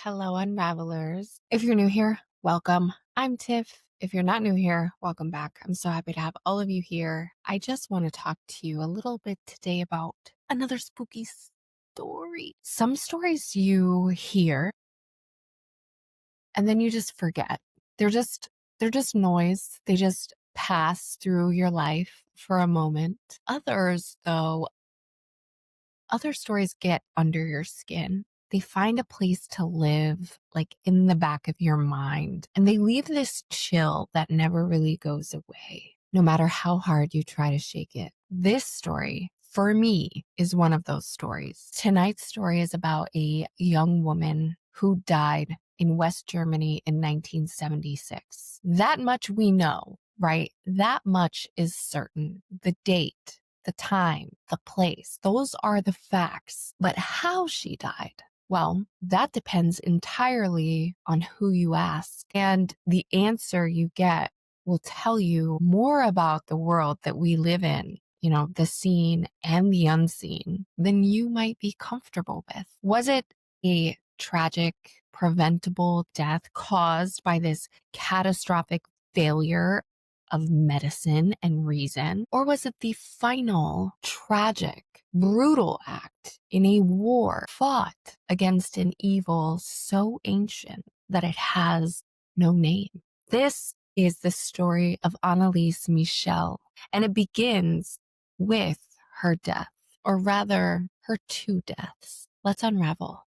Hello, Unravelers. If you're new here, welcome. I'm Tiff. If you're not new here, welcome back. I'm so happy to have all of you here. I just want to talk to you a little bit today about another spooky story. Some stories you hear and then you just forget. They're just noise. They just pass through your life for a moment. Others, though, other stories get under your skin. They find a place to live, like in the back of your mind, and they leave this chill that never really goes away, no matter how hard you try to shake it. This story, for me, is one of those stories. Tonight's story is about a young woman who died in West Germany in 1976. That much we know, right? That much is certain. The date, the time, the place, those are the facts. But how she died, well, that depends entirely on who you ask. And the answer you get will tell you more about the world that we live in, the seen and the unseen, than you might be comfortable with. Was it a tragic, preventable death caused by this catastrophic failure of medicine and reason? Or was it the final, tragic, brutal act in a war fought against an evil so ancient that it has no name? This is the story of Anneliese Michel, and it begins with her death, or rather, her two deaths. Let's unravel.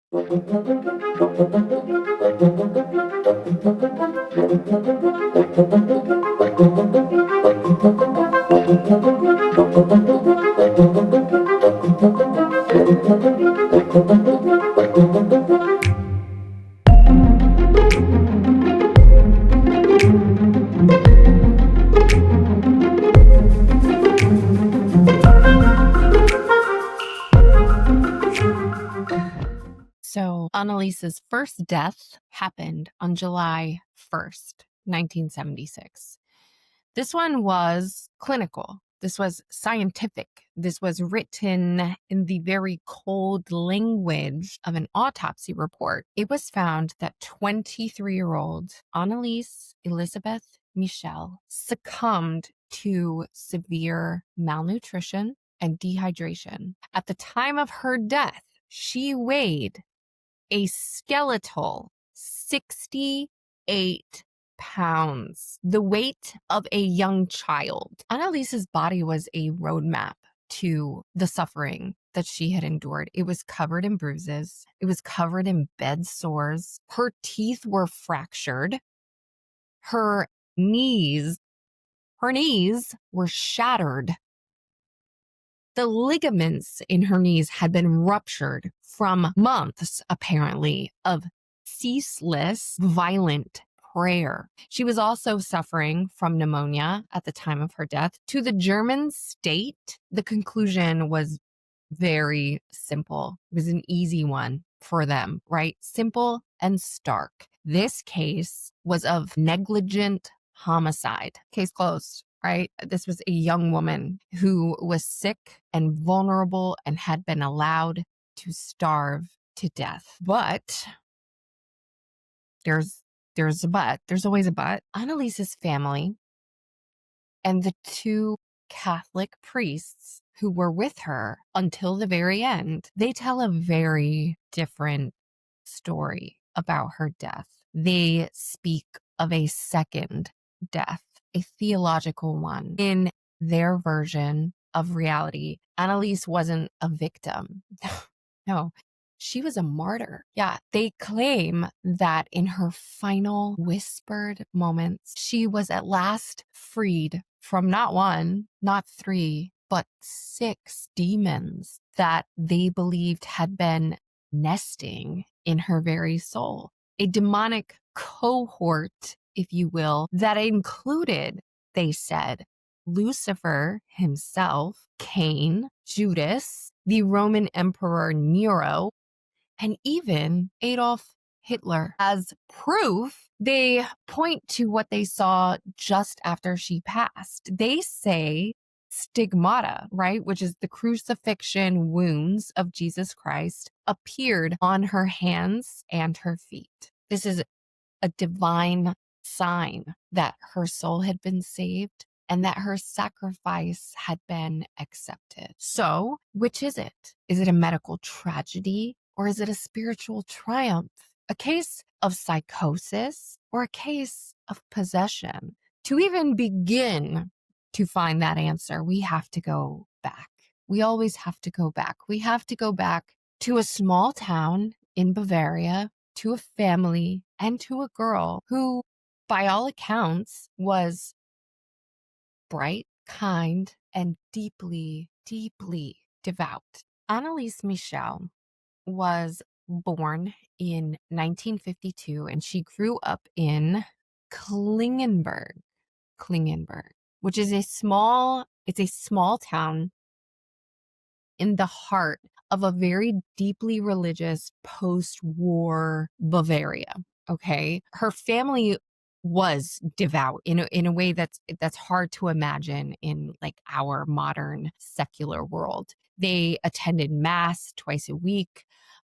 So Anneliese's first death happened on July 1st, 1976. This one was clinical. This was scientific. This was written in the very cold language of an autopsy report. It was found that 23-year-old Anneliese Elizabeth Michel succumbed to severe malnutrition and dehydration. At the time of her death, she weighed a skeletal 68 pounds, the weight of a young child. Anneliese's body was a roadmap to the suffering that she had endured. It was covered in bruises. It was covered in bed sores. Her teeth were fractured. Her knees were shattered. The ligaments in her knees had been ruptured from months, apparently, of ceaseless, violent prayer. She was also suffering from pneumonia at the time of her death. To the German state, the conclusion was very simple. It was an easy one for them, right? Simple and stark. This case was of negligent homicide. Case closed. Right? This was a young woman who was sick and vulnerable and had been allowed to starve to death. But there's a but. There's always a but. Anneliese's family and the two Catholic priests who were with her until the very end, they tell a very different story about her death. They speak of a second death, a theological one. In their version of reality, Anneliese wasn't a victim. No, she was a martyr. Yeah, they claim that in her final whispered moments, she was at last freed from not one, not three, but 6 demons that they believed had been nesting in her very soul. A demonic cohort, if you will, that included, they said, Lucifer himself, Cain, Judas, the Roman Emperor Nero, and even Adolf Hitler. As proof, they point to what they saw just after she passed. They say stigmata, right, which is the crucifixion wounds of Jesus Christ, appeared on her hands and her feet. This is a divine sign that her soul had been saved and that her sacrifice had been accepted. So, which is it? Is it a medical tragedy or is it a spiritual triumph? A case of psychosis or a case of possession? To even begin to find that answer, we have to go back. We always have to go back. We have to go back to a small town in Bavaria, to a family, and to a girl who, by all accounts, was bright, kind, and deeply, deeply devout. Anneliese Michel was born in 1952 and she grew up in Klingenberg, which is a small town in the heart of a very deeply religious post-war Bavaria. Okay. Her family was devout in a way that's hard to imagine in like our modern secular world. They attended mass twice a week.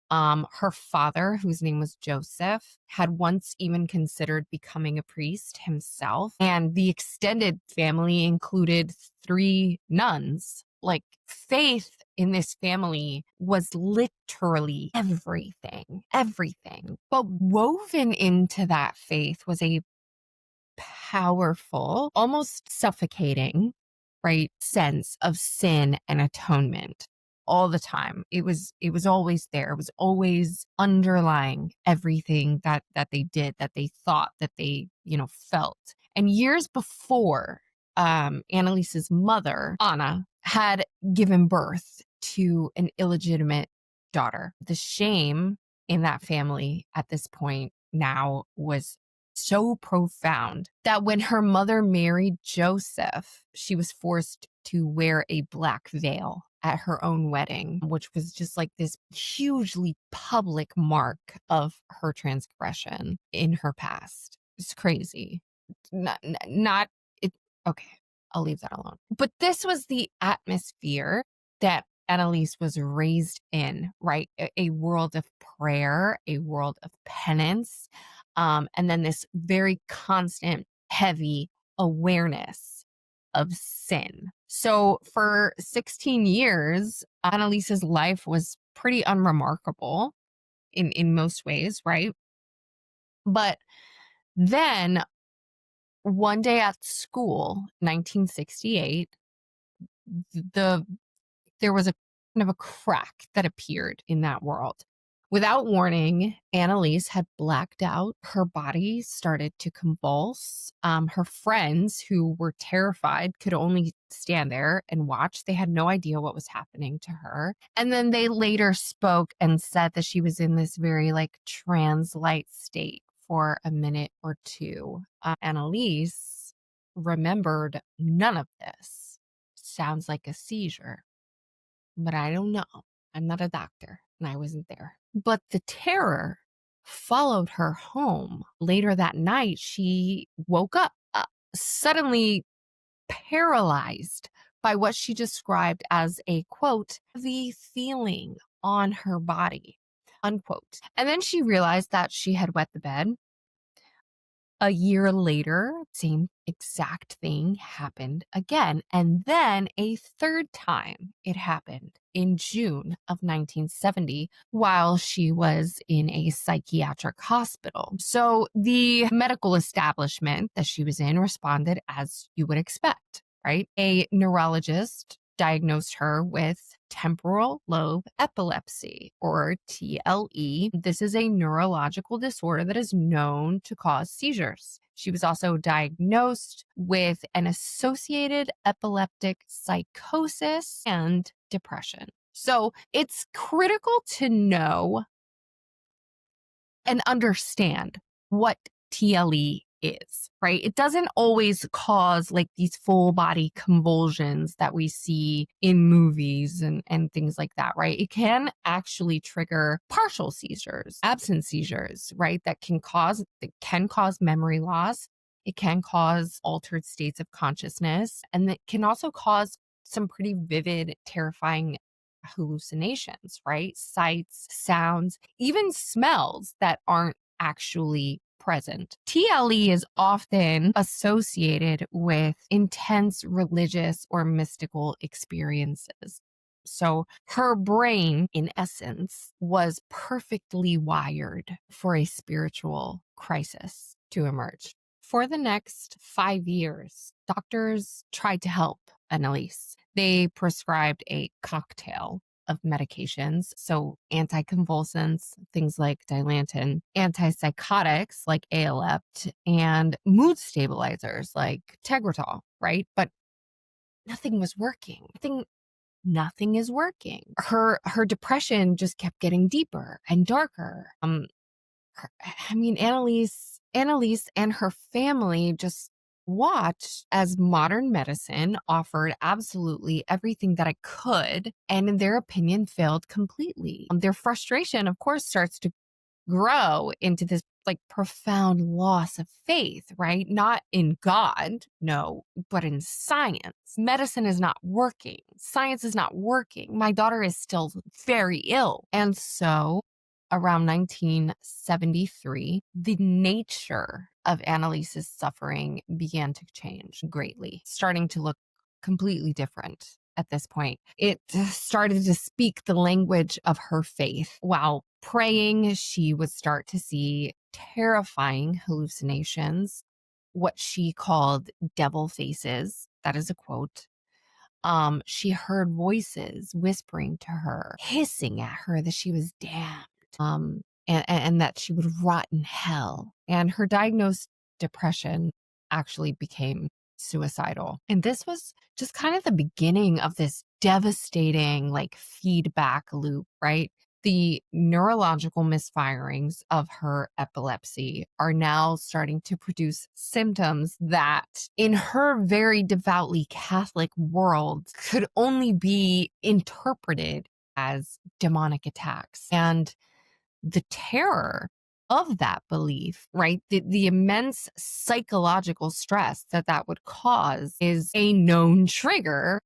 Her father, whose name was Joseph, had once even considered becoming a priest himself. And the extended family included 3 nuns. Like, faith in this family was literally everything. But woven into that faith was a powerful, almost suffocating, right, sense of sin and atonement all the time. It was always there. It was always underlying everything that they did, that they thought, that they, felt. And years before, Annaliese's mother, Anna, had given birth to an illegitimate daughter. The shame in that family at this point now was so profound that when her mother married Joseph, she was forced to wear a black veil at her own wedding, which was just like this hugely public mark of her transgression in her past. It's crazy. Not it. Okay, I'll leave that alone. But this was the atmosphere that Anneliese was raised in, right? A world of prayer, a world of penance, and then this very constant, heavy awareness of sin. So for 16 years, Annaliese's life was pretty unremarkable in most ways, right? But then one day at school, 1968, there was a kind of a crack that appeared in that world. Without warning, Anneliese had blacked out. Her body started to convulse. Her friends, who were terrified, could only stand there and watch. They had no idea what was happening to her. And then they later spoke and said that she was in this very like trance-like state for a minute or two. Anneliese remembered none of this. Sounds like a seizure, but I don't know. I'm not a doctor and I wasn't there. But the terror followed her home. Later that night, she woke up suddenly paralyzed by what she described as a, quote, heavy feeling on her body, unquote. And then she realized that she had wet the bed. A year later, same exact thing happened again. And then a third time it happened in June of 1970 while she was in a psychiatric hospital. So the medical establishment that she was in responded as you would expect, right? A neurologist diagnosed her with temporal lobe epilepsy, or TLE. This is a neurological disorder that is known to cause seizures. She was also diagnosed with an associated epileptic psychosis and depression. So it's critical to know and understand what TLE is, right? It doesn't always cause like these full body convulsions that we see in movies and things like that, right? It can actually trigger partial seizures, absent seizures, right? That can cause memory loss. It can cause altered states of consciousness, and it can also cause some pretty vivid, terrifying hallucinations, right? Sights, sounds, even smells that aren't actually present. TLE is often associated with intense religious or mystical experiences. So her brain, in essence, was perfectly wired for a spiritual crisis to emerge. For the next 5 years, doctors tried to help Anneliese. They prescribed a cocktail of medications, so anticonvulsants, things like Dilantin, antipsychotics like Alept, and mood stabilizers like Tegretol, right? But nothing was working. Nothing is working. Her depression just kept getting deeper and darker. Anneliese and her family just watched as modern medicine offered absolutely everything that it could, and in their opinion, failed completely. Their frustration, of course, starts to grow into this like profound loss of faith, right? Not in God, no, but in science. Medicine is not working. Science is not working. My daughter is still very ill. And so around 1973, the nature of Annaliese's suffering began to change greatly, starting to look completely different at this point. It started to speak the language of her faith. While praying, she would start to see terrifying hallucinations, what she called devil faces. That is a quote. She heard voices whispering to her, hissing at her that she was damned, and that she would rot in hell. And her diagnosed depression actually became suicidal. And this was just kind of the beginning of this devastating like feedback loop, right? The neurological misfirings of her epilepsy are now starting to produce symptoms that, in her very devoutly Catholic world, could only be interpreted as demonic attacks. And the terror of that belief, right? The immense psychological stress that would cause is a known trigger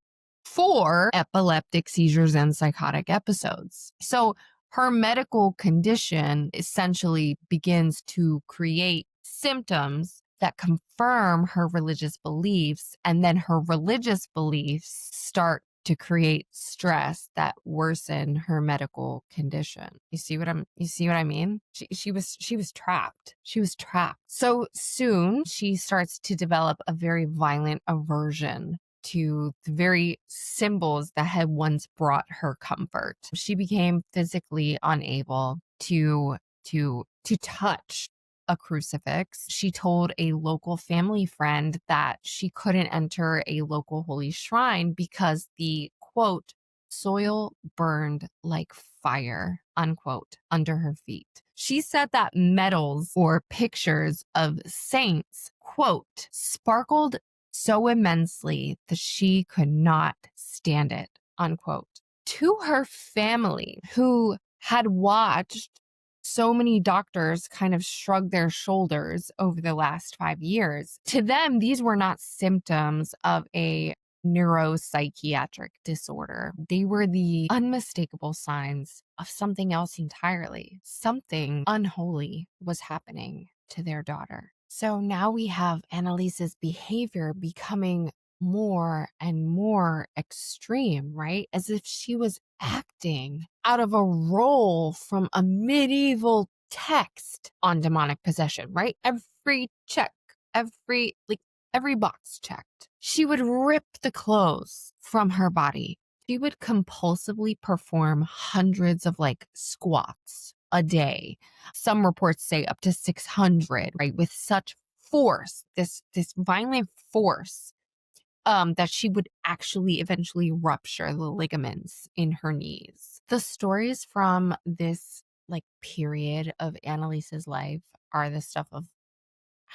for epileptic seizures and psychotic episodes. So her medical condition essentially begins to create symptoms that confirm her religious beliefs, and then her religious beliefs start to create stress that worsen her medical condition. You see what I mean? She was trapped. She was trapped. So soon she starts to develop a very violent aversion to the very symbols that had once brought her comfort. She became physically unable to touch a crucifix. She told a local family friend that she couldn't enter a local holy shrine because the quote soil burned like fire, unquote, under her feet. She said that medals or pictures of saints, quote, sparkled so immensely that she could not stand it, unquote. To her family, who had watched so many doctors kind of shrug their shoulders over the last 5 years, to them, these were not symptoms of a neuropsychiatric disorder. They were the unmistakable signs of something else entirely. Something unholy was happening to their daughter. So now we have Annaliese's behavior becoming more and more extreme, right? As if she was acting out of a role from a medieval text on demonic possession, right? Every check, every box checked. She would rip the clothes from her body. She would compulsively perform hundreds of squats a day. Some reports say up to 600, right? With such force, this violent force, that she would actually eventually rupture the ligaments in her knees. The stories from this period of Annaliese's life are the stuff of,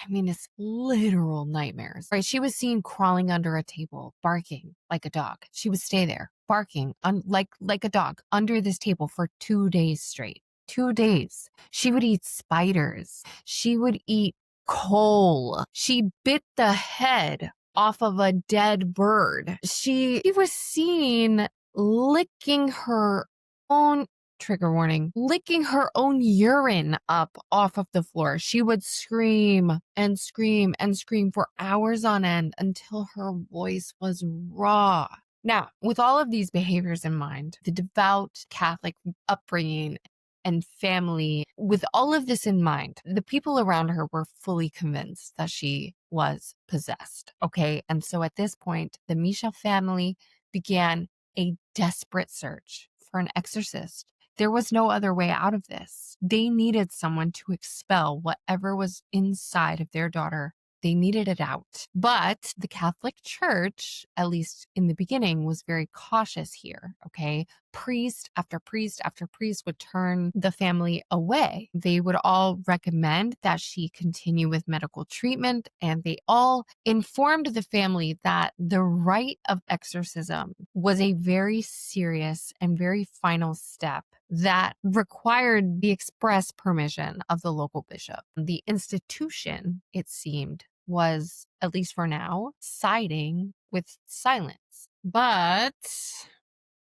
it's literal nightmares, right? She was seen crawling under a table, barking like a dog. She would stay there, barking like a dog under this table for 2 days straight. 2 days. She would eat spiders. She would eat coal. She bit the head off of a dead bird. She was seen licking her own, trigger warning, licking her own urine up off of the floor. She would scream and scream and scream for hours on end until her voice was raw. Now, with all of these behaviors in mind, the devout Catholic upbringing and family, with all of this in mind, the people around her were fully convinced that she was possessed. Okay. And so at this point, the Michel family began a desperate search for an exorcist. There was no other way out of this. They needed someone to expel whatever was inside of their daughter. They needed it out. But the Catholic Church, at least in the beginning, was very cautious here, okay? Priest after priest after priest would turn the family away. They would all recommend that she continue with medical treatment, and they all informed the family that the rite of exorcism was a very serious and very final step that required the express permission of the local bishop. The institution, it seemed, was, at least for now, siding with silence. But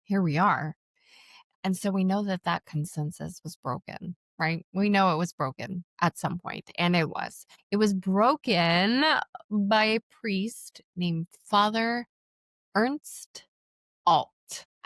here we are. And so we know that that consensus was broken, right? We know it was broken at some point, and it was. It was broken by a priest named Father Ernst Alt.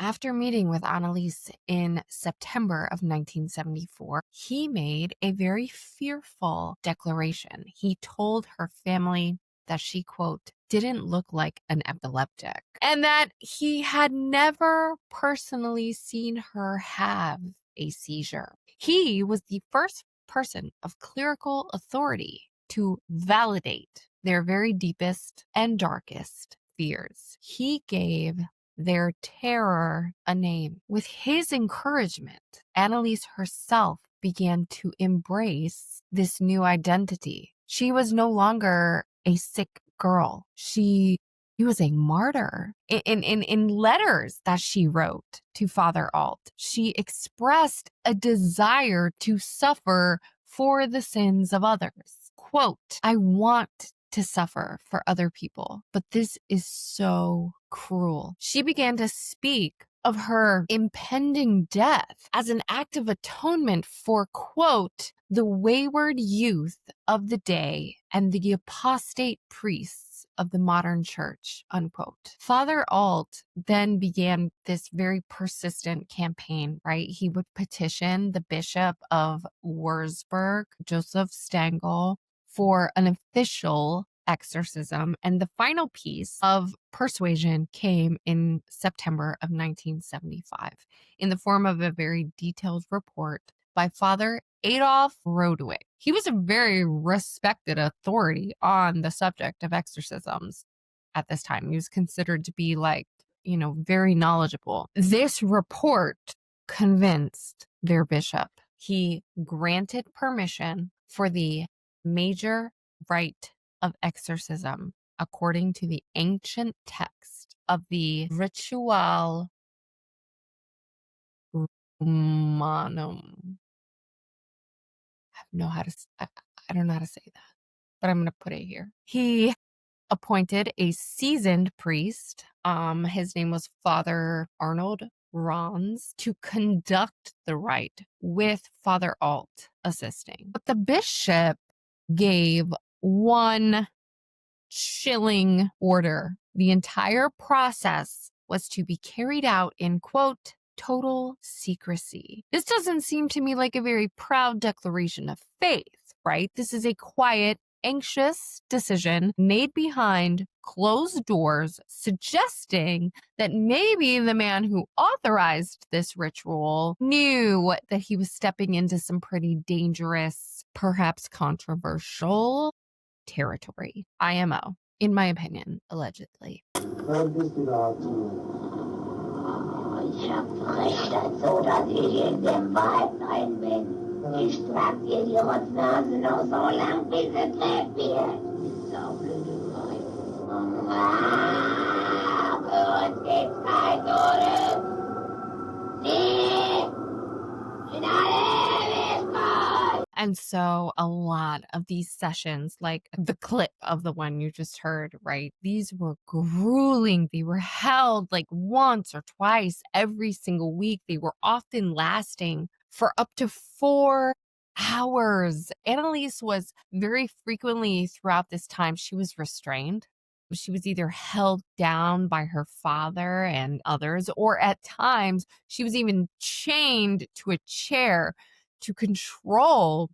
After meeting with Anneliese in September of 1974, he made a very fearful declaration. He told her family that she, quote, didn't look like an epileptic, and that he had never personally seen her have a seizure. He was the first person of clerical authority to validate their very deepest and darkest fears. He gave their terror a name. With his encouragement, Anneliese herself began to embrace this new identity. She was no longer a sick girl. She was a martyr. In letters that she wrote to Father Alt, she expressed a desire to suffer for the sins of others. Quote, I want to suffer for other people, but this is so cruel. She began to speak of her impending death as an act of atonement for, quote, the wayward youth of the day and the apostate priests of the modern church, unquote. Father Alt then began this very persistent campaign, right? He would petition the Bishop of Wurzburg, Joseph Stangl, for an official exorcism. And the final piece of persuasion came in September of 1975 in the form of a very detailed report by Father Adolf Rodewig. He was a very respected authority on the subject of exorcisms at this time. He was considered to be very knowledgeable. This report convinced their bishop. He granted permission for the major rite of exorcism according to the ancient text of the Ritual Romanum. I don't know how to say that, but I'm going to put it here. He appointed a seasoned priest. His name was Father Arnold Rons, to conduct the rite with Father Alt assisting. But the bishop gave one chilling order. The entire process was to be carried out in, quote, total secrecy. This doesn't seem to me like a very proud declaration of faith, right? This is a quiet, anxious decision made behind closed doors, suggesting that maybe the man who authorized this ritual knew that he was stepping into some pretty dangerous, perhaps controversial territory. IMO, in my opinion, allegedly. Ich hab Recht dazu, dass ich in dem Wald rein bin. Ich trag dir die Rotznase noch so lang, bis es lebt wird. So blöde Weib. Für uns gibt's kein Tode. Nee! In alle Ewigkeit! And so a lot of these sessions, like the clip of the one you just heard, right? These were grueling. They were held like once or twice every single week. They were often lasting for up to 4 hours. Anneliese was very frequently throughout this time, she was restrained. She was either held down by her father and others, or at times she was even chained to a chair to control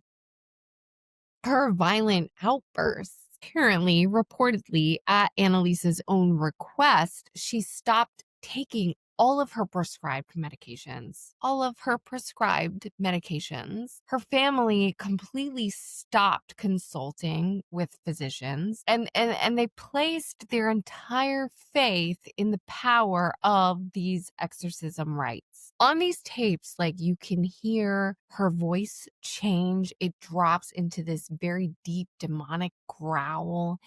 her violent outbursts. Apparently, reportedly, at Annaliese's own request, she stopped taking all of her prescribed medications. All of her prescribed medications. Her family completely stopped consulting with physicians, and they placed their entire faith in the power of these exorcism rites. On these tapes, like, you can hear her voice change. It drops into this very deep demonic growl.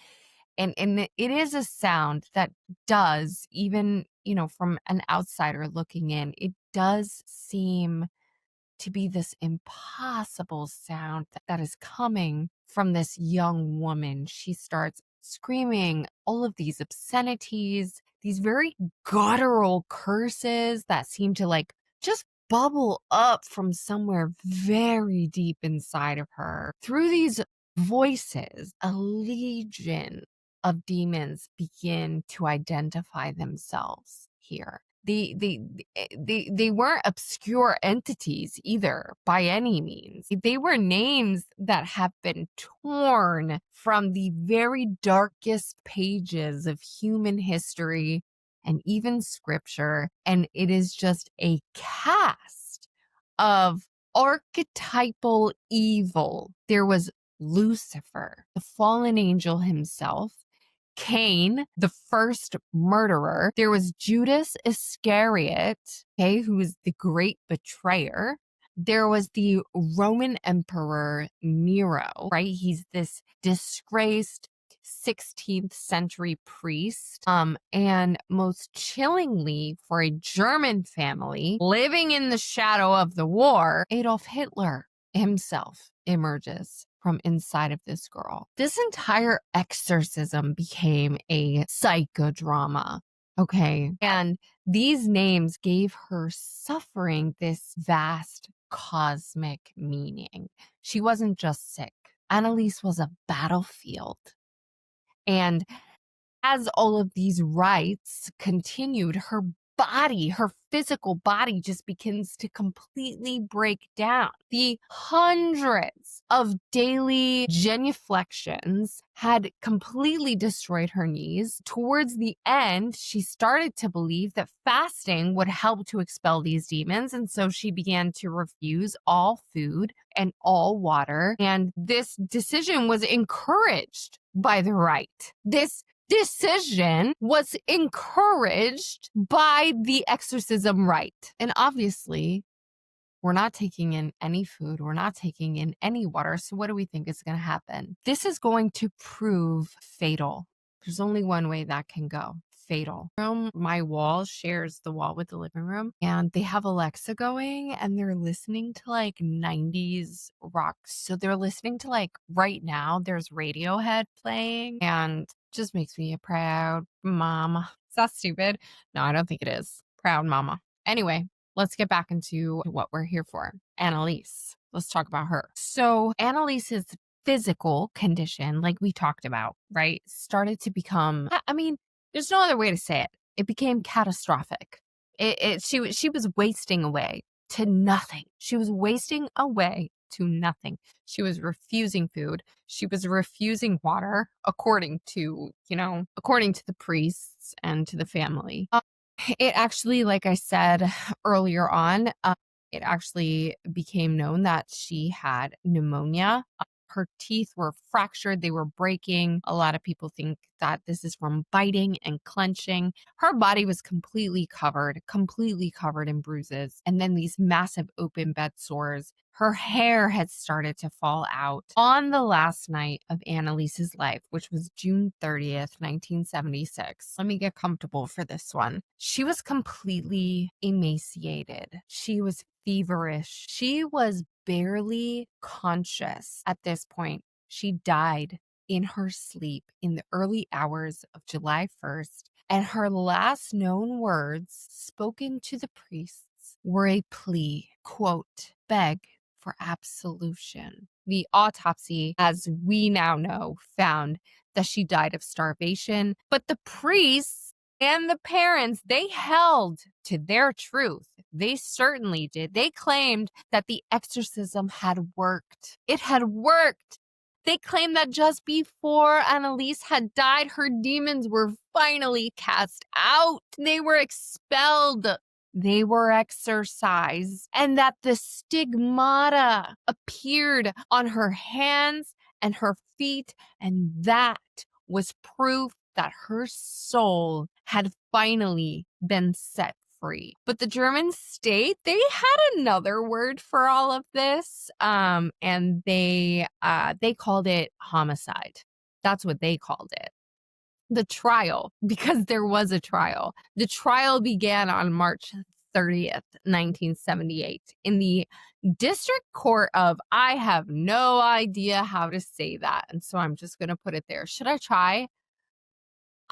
And it is a sound that does, even, from an outsider looking in, it does seem to be this impossible sound that is coming from this young woman. She starts screaming all of these obscenities, these very guttural curses that seem to like just bubble up from somewhere very deep inside of her. Through these voices, a legion of demons begin to identify themselves here. They weren't obscure entities either by any means. They were names that have been torn from the very darkest pages of human history and even scripture. And it is just a cast of archetypal evil. There was Lucifer, the fallen angel himself. Cain, the first murderer. There was Judas Iscariot, okay, who was the great betrayer. There was the Roman Emperor Nero, right? He's this disgraced 16th century priest. And most chillingly for a German family living in the shadow of the war, Adolf Hitler himself emerges from inside of this girl. This entire exorcism became a psychodrama. Okay. And these names gave her suffering this vast cosmic meaning. She wasn't just sick. Anneliese was a battlefield. And as all of these rites continued, her body, her physical body just begins to completely break down. The hundreds of daily genuflections had completely destroyed her knees. Towards the end, she started to believe that fasting would help to expel these demons. And so she began to refuse all food and all water. And this decision was encouraged by the rite. This decision was encouraged by the exorcism rite. And obviously, we're not taking in any food. We're not taking in any water. So what do we think is going to happen? This is going to prove fatal. There's only one way that can go. Fatal. My wall shares the wall with the living room, and they have Alexa going, and they're listening to like 90s rock. So they're listening to, like, right now there's Radiohead playing, and just makes me a proud mama. Is that stupid? No, I don't think it is. Proud mama. Anyway, let's get back into what we're here for. Anneliese. Let's talk about her. So Annaliese's physical condition, like we talked about, right, started to become, I mean, there's no other way to say it. It became catastrophic. She was wasting away to nothing. She was wasting away to nothing. She was refusing food. She was refusing water, according to the priests and to the family. It actually, like I said earlier on, it actually became known that she had pneumonia. Her teeth were fractured. They were breaking. A lot of people think that this is from biting and clenching. Her body was completely covered in bruises. And then these massive open bed sores. Her hair had started to fall out. On the last night of Annaliese's life, which was June 30th, 1976. Let me get comfortable for this one. She was completely emaciated. She was feverish. She was barely conscious at this point. She died in her sleep in the early hours of July 1st, and her last known words spoken to the priests were a plea, quote, beg for absolution. The autopsy, as we now know, found that she died of starvation, but the priests and the parents, they held to their truth. They certainly did. They claimed that the exorcism had worked. It had worked. They claimed that just before Anneliese had died, her demons were finally cast out. They were expelled. They were exorcised, and that the stigmata appeared on her hands and her feet, and that was proof that her soul had finally been set free. But the German state, they had another word for all of this, and they called it homicide. That's what they called it. The trial, because there was a trial. The trial began on March 30th, 1978 in the district court of, I have no idea how to say that, and so I'm just going to put it there. Should I try?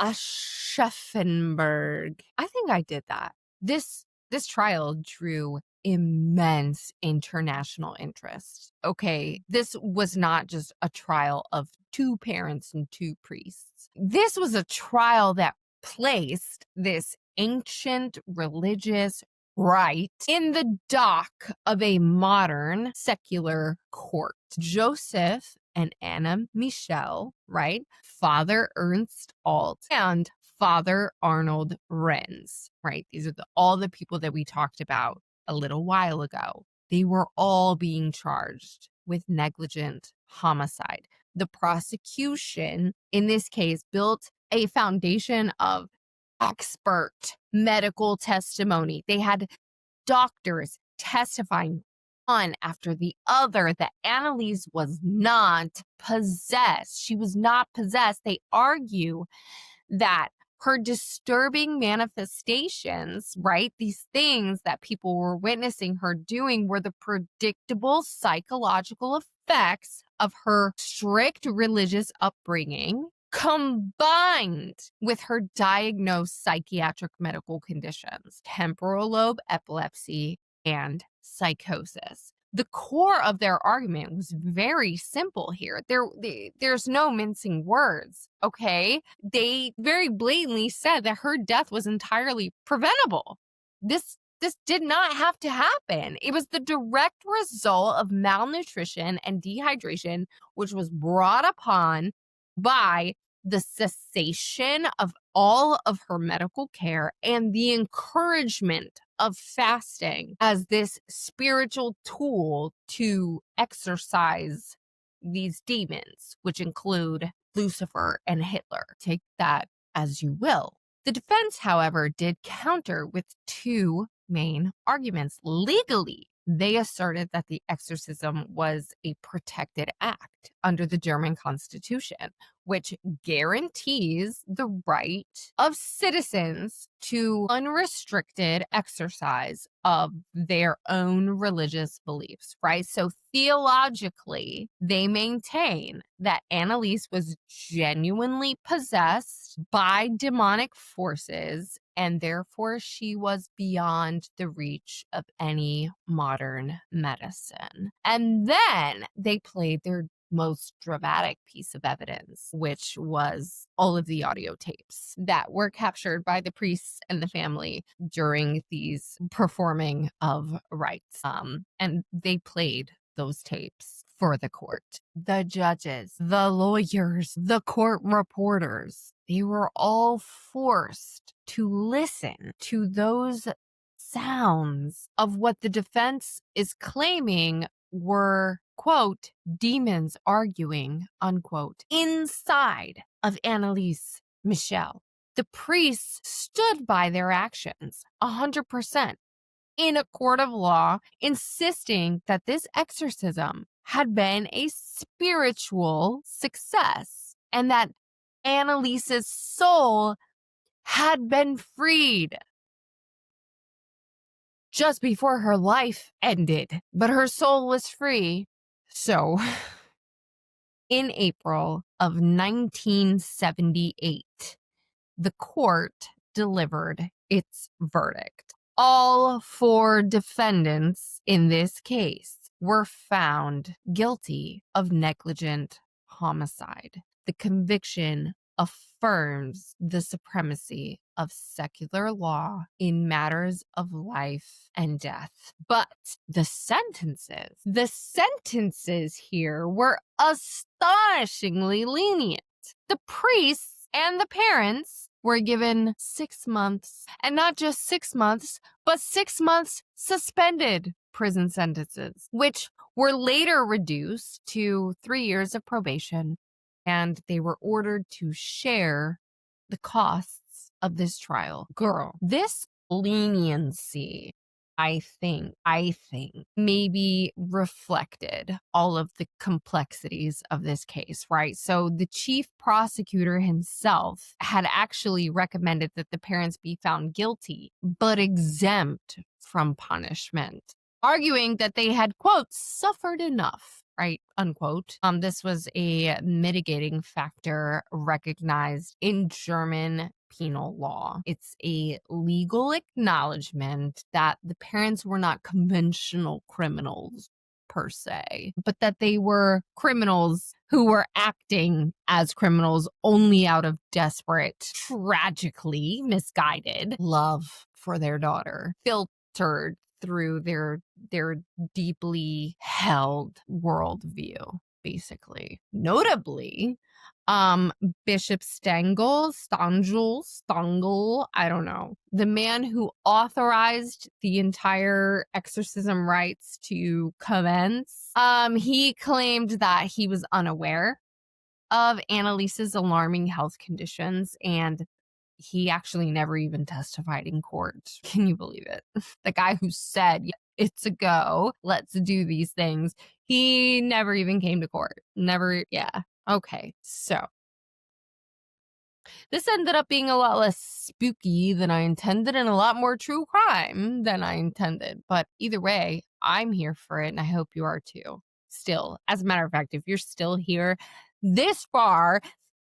Aschaffenburg. I think I did that. This trial drew immense international interest. Okay, this was not just a trial of two parents and two priests. This was a trial that placed this ancient religious rite in the dock of a modern secular court. Joseph and Anneliese Michel, right? Father Ernst Alt and Father Arnold Renz, right? These are all the people that we talked about a little while ago. They were all being charged with negligent homicide. The prosecution, in this case, built a foundation of expert medical testimony. They had doctors testifying one after the other that Anneliese was not possessed. She was not possessed. They argue that her disturbing manifestations, right, these things that people were witnessing her doing were the predictable psychological effects of her strict religious upbringing, combined with her diagnosed psychiatric medical conditions, temporal lobe epilepsy, and psychosis. The core of their argument was very simple here. There's no mincing words, okay? They very blatantly said that her death was entirely preventable. This did not have to happen. It was the direct result of malnutrition and dehydration, which was brought upon by the cessation of all of her medical care and the encouragement of fasting as this spiritual tool to exorcise these demons, which include Lucifer and Hitler. Take that as you will. The defense, however, did counter with two main arguments. Legally, they asserted that the exorcism was a protected act under the German Constitution, which guarantees the right of citizens to unrestricted exercise of their own religious beliefs, right? So theologically, they maintain that Anneliese was genuinely possessed by demonic forces, and therefore she was beyond the reach of any modern medicine. And then they played their most dramatic piece of evidence, which was all of the audio tapes that were captured by the priests and the family during these performing of rites. And they played those tapes for the court. The judges, the lawyers, the court reporters, they were all forced to listen to those sounds of what the defense is claiming were, quote, demons arguing, unquote, inside of Anneliese Michel. The priests stood by their actions 100% in a court of law, insisting that this exorcism had been a spiritual success and that Anneliese's soul had been freed. just before her life ended, but her soul was free. So, in April of 1978, the court delivered its verdict. All four defendants in this case were found guilty of negligent homicide. The conviction affirms the supremacy of secular law in matters of life and death. But the sentences here were astonishingly lenient. The priests and the parents were given 6 months, and not just 6 months, but 6 months suspended prison sentences, which were later reduced to 3 years of probation, and they were ordered to share the costs of this trial. Girl, this leniency, I think maybe reflected all of the complexities of this case, right? So the chief prosecutor himself had actually recommended that the parents be found guilty, but exempt from punishment, arguing that they had, quote, suffered enough, right, unquote. This was a mitigating factor recognized in German penal law. It's a legal acknowledgement that the parents were not conventional criminals per se, but that they were criminals who were acting as criminals only out of desperate, tragically misguided love for their daughter, filtered through their deeply held worldview, basically. Notably, Bishop Stangl, I don't know, the man who authorized the entire exorcism rites to commence, he claimed that he was unaware of Anneliese's alarming health conditions, and he actually never even testified in court. Can you believe it? The guy who said, yeah, it's a go, let's do these things, he never even came to court. Never, yeah. Okay, so this ended up being a lot less spooky than I intended and a lot more true crime than I intended. But either way, I'm here for it, and I hope you are too. Still, as a matter of fact, if you're still here this far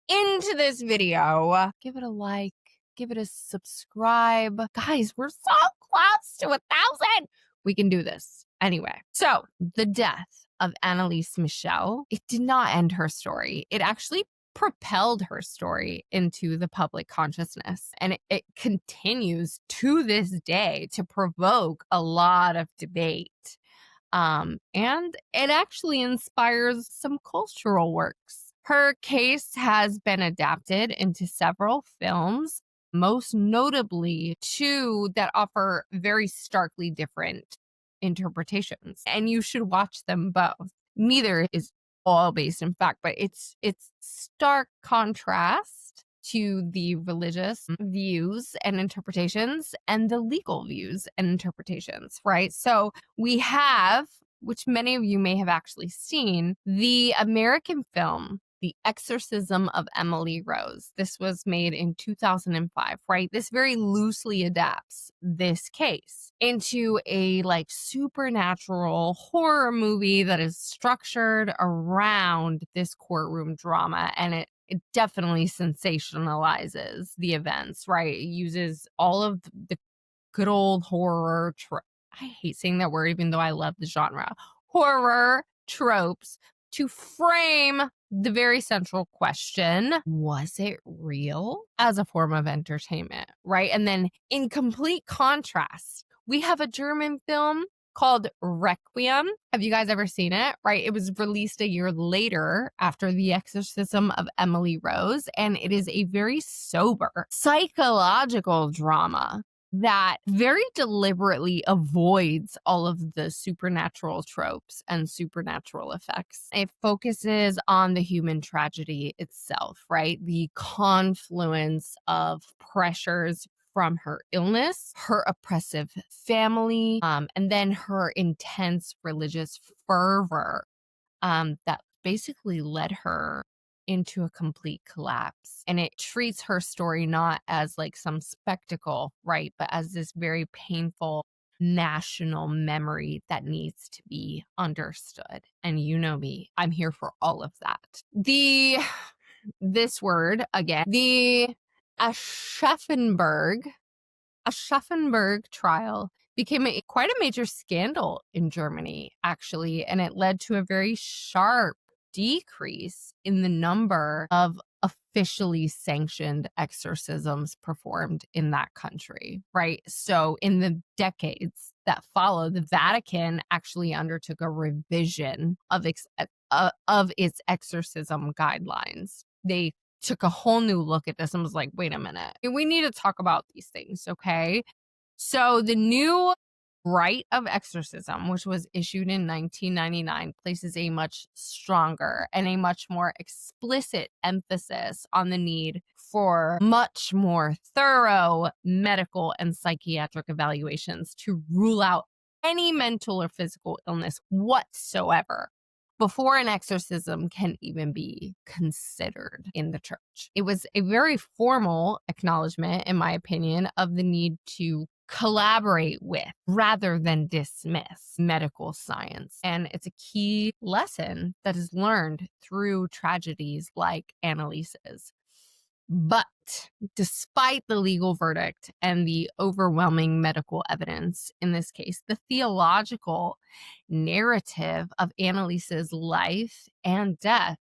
into this video, give it a like, give it a subscribe. Guys, we're so close to 1,000. We can do this. Anyway, so the death of Anneliese Michel, it did not end her story. It actually propelled her story into the public consciousness. And it continues to this day to provoke a lot of debate. And it actually inspires some cultural works. Her case has been adapted into several films, most notably two that offer very starkly different interpretations. And you should watch them both. Neither is all based in fact, but it's stark contrast to the religious views and interpretations and the legal views and interpretations, right? So we have, which many of you may have actually seen, the American film The Exorcism of Emily Rose. This was made in 2005, right? This very loosely adapts this case into a like supernatural horror movie that is structured around this courtroom drama, and it definitely sensationalizes the events, right? It uses all of the good old horror I hate saying that word even though I love the genre. Horror tropes to frame the very central question, was it real, as a form of entertainment, right? And then in complete contrast, we have a German film called Requiem. Have you guys ever seen it? Right? It was released a year later after The Exorcism of Emily Rose, and it is a very sober psychological drama that very deliberately avoids all of the supernatural tropes and supernatural effects. It focuses on the human tragedy itself, right? The confluence of pressures from her illness, her oppressive family, and then her intense religious fervor that basically led her into a complete collapse. And it treats her story not as like some spectacle, right, but as this very painful national memory that needs to be understood. And you know me, I'm here for all of that. This word again, the Aschaffenburg trial became quite a major scandal in Germany, actually, and it led to a very sharp decrease in the number of officially sanctioned exorcisms performed in that country, right? So in the decades that followed, the Vatican actually undertook a revision of its exorcism guidelines. They took a whole new look at this and was like, wait a minute, we need to talk about these things, okay? So the new rite of exorcism, which was issued in 1999, places a much stronger and a much more explicit emphasis on the need for much more thorough medical and psychiatric evaluations to rule out any mental or physical illness whatsoever before an exorcism can even be considered in the church. It was a very formal acknowledgement, in my opinion, of the need to collaborate with rather than dismiss medical science. And it's a key lesson that is learned through tragedies like Anneliese's. But despite the legal verdict and the overwhelming medical evidence in this case, the theological narrative of Anneliese's life and death,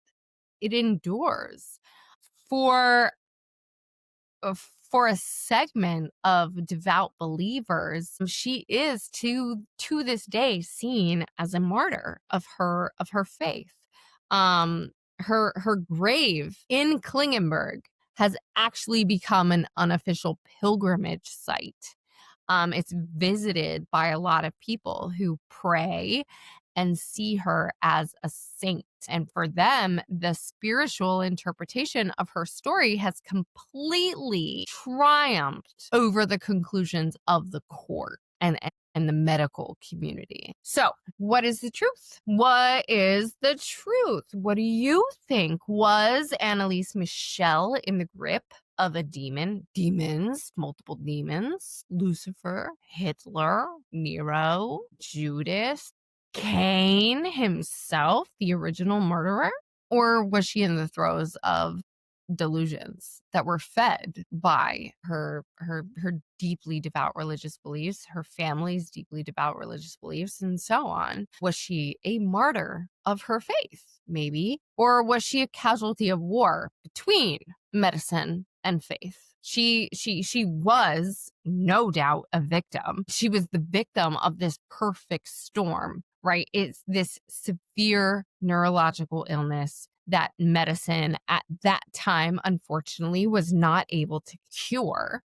it endures. For a segment of devout believers, she is to this day seen as a martyr of her faith. Her grave in Klingenberg has actually become an unofficial pilgrimage site. It's visited by a lot of people who pray and see her as a saint. And for them, the spiritual interpretation of her story has completely triumphed over the conclusions of the court and the medical community. So, what is the truth? What is the truth? What do you think? Was Anneliese Michel in the grip of a demon? Demons, multiple demons, Lucifer, Hitler, Nero, Judas, Cain himself, the original murderer? Or was she in the throes of delusions that were fed by her deeply devout religious beliefs, her family's deeply devout religious beliefs, and so on? Was she a martyr of her faith, maybe? Or was she a casualty of war between medicine and faith? She was no doubt a victim. She was the victim of this perfect storm, right? It's this severe neurological illness that medicine at that time, unfortunately, was not able to cure,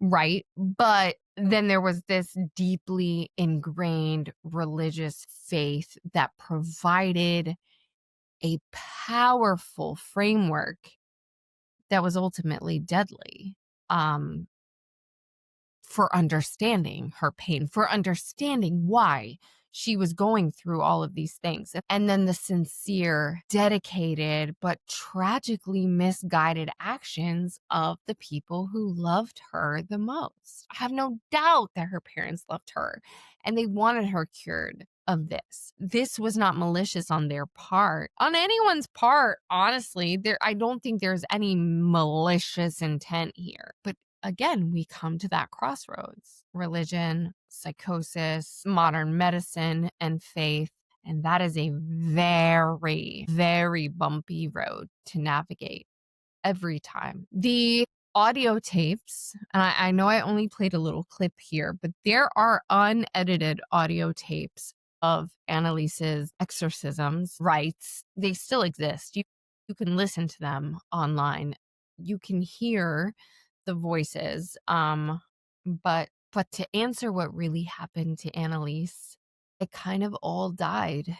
right? But then there was this deeply ingrained religious faith that provided a powerful framework that was ultimately deadly. For understanding her pain, for understanding why she was going through all of these things. And then the sincere, dedicated, but tragically misguided actions of the people who loved her the most. I have no doubt that her parents loved her and they wanted her cured of this. This was not malicious on their part, on anyone's part, honestly. I don't think there's any malicious intent here. But again, we come to that crossroads: religion, psychosis, modern medicine, and faith. And that is a very, very bumpy road to navigate every time. The audio tapes, and I know I only played a little clip here, but there are unedited audio tapes of Anneliese's exorcisms, rites. They still exist. You can listen to them online. You can hear the voices. But to answer what really happened to Anneliese, it kind of all died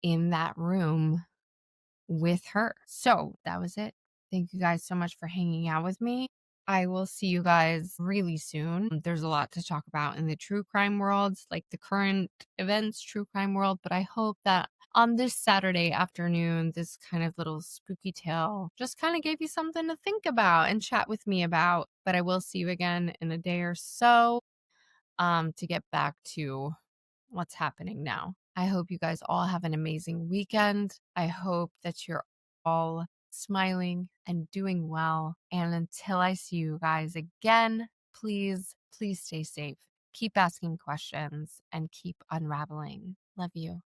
in that room with her. So that was it. Thank you guys so much for hanging out with me. I will see you guys really soon. There's a lot to talk about in the true crime world, like the current events, true crime world, but I hope that on this Saturday afternoon, this kind of little spooky tale just kind of gave you something to think about and chat with me about. But I will see you again in a day or so. to get back to what's happening now. I hope you guys all have an amazing weekend. I hope that you're all smiling and doing well. And until I see you guys again, please, please stay safe. Keep asking questions and keep unraveling. Love you.